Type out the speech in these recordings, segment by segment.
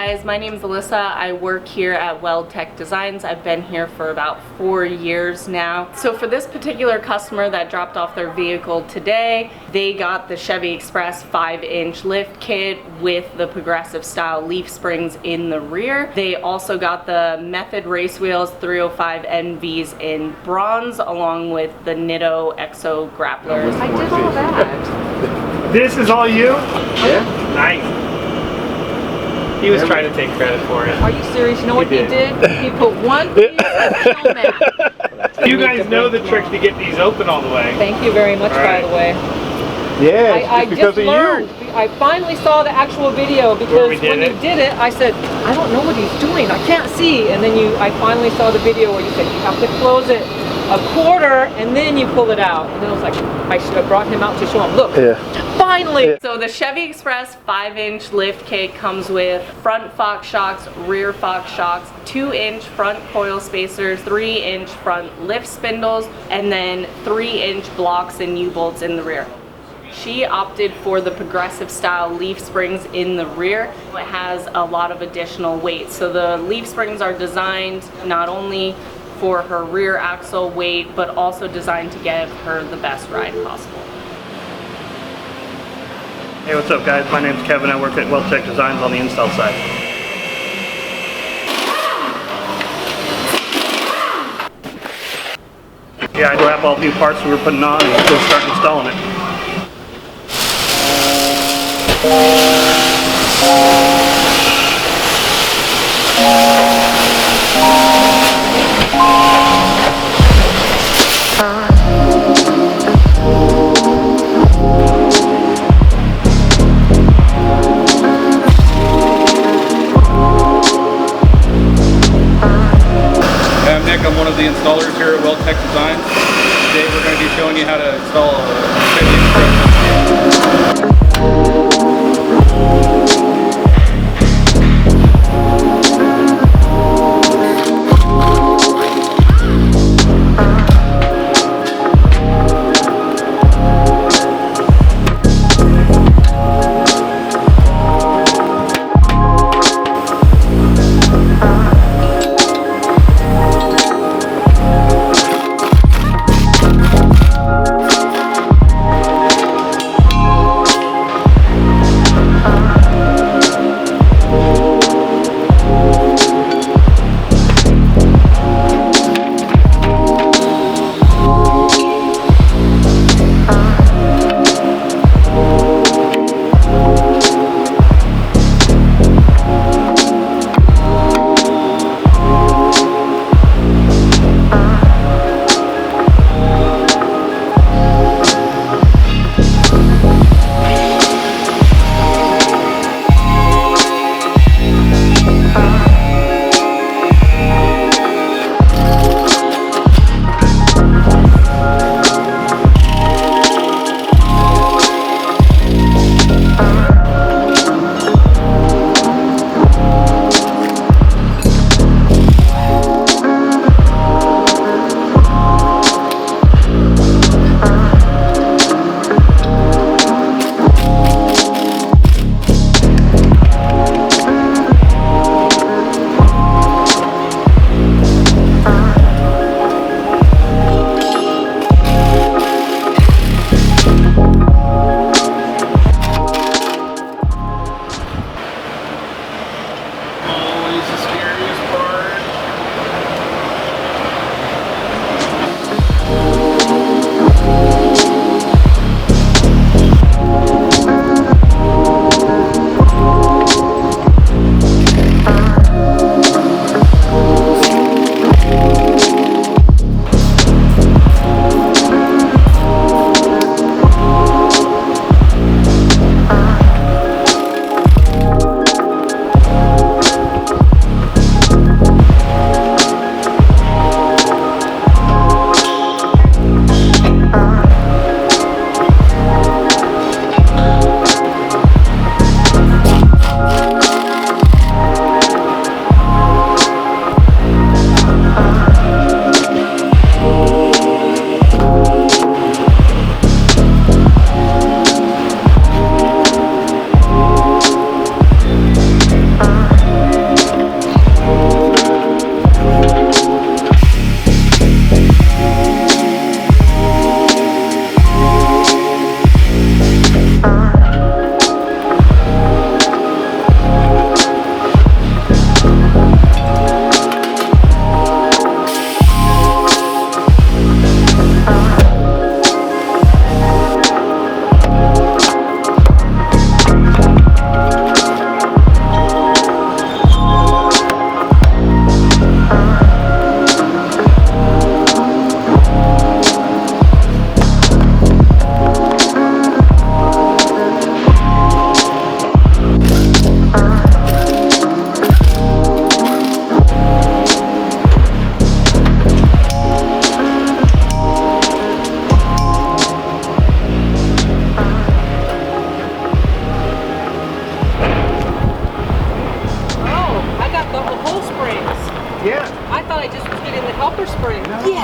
guys, my name is Alyssa. I work here at WeldTec Designs. I've been here for about 4 years now. So for this particular customer that dropped off their vehicle today, they got the Chevy Express 5-inch lift kit with the progressive style leaf springs in the rear. They also got the Method race wheels 305 NVs in bronze along with the Nitto Exo grapplers. I did all that. This is all you? Yeah. Nice. He was trying to take credit for it. Are you serious? You know what he did? He put one piece of shell mat. You guys know the trick to get these open all the way. Thank you very much, by the way. Yeah, I because just of learned. you. I finally saw the actual video because when you did it, I said, I don't know what he's doing. I can't see. And then I finally saw the video where you said you have to close it a quarter and then you pull it out. And then I was like, I should have brought him out to show him. Look, finally. Yeah. So the Chevy Express 5-inch lift kit comes with front Fox shocks, rear Fox shocks, 2-inch front coil spacers, 3-inch front lift spindles, and then 3-inch blocks and U-bolts in the rear. She opted for the progressive style leaf springs in the rear. It has a lot of additional weight. So the leaf springs are designed not only for her rear axle weight, but also designed to give her the best ride possible. Hey, what's up guys? My name's Kevin. I work at WeldTec Designs on the install side. Yeah, I grab all the new parts we were putting on and go start installing it. I'm Nick, I'm one of the installers here at WeldTec Designs. Today we're going to be showing you how to install a Chevy Express.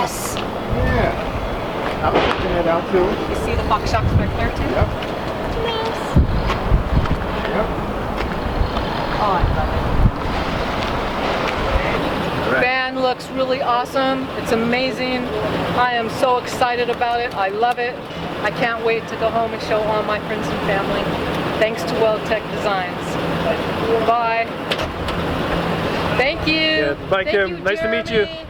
Yes. Yeah. I was checking it out too. You see the Fox shocks back there too? Yep. Nice. Yep. Oh, I love it. Van looks really awesome. It's amazing. I am so excited about it. I love it. I can't wait to go home and show all my friends and family. Thanks to WeldTec Designs. Bye. Thank you. Yeah, bye, Thank Kim. you, Nice to meet you. Jeremy.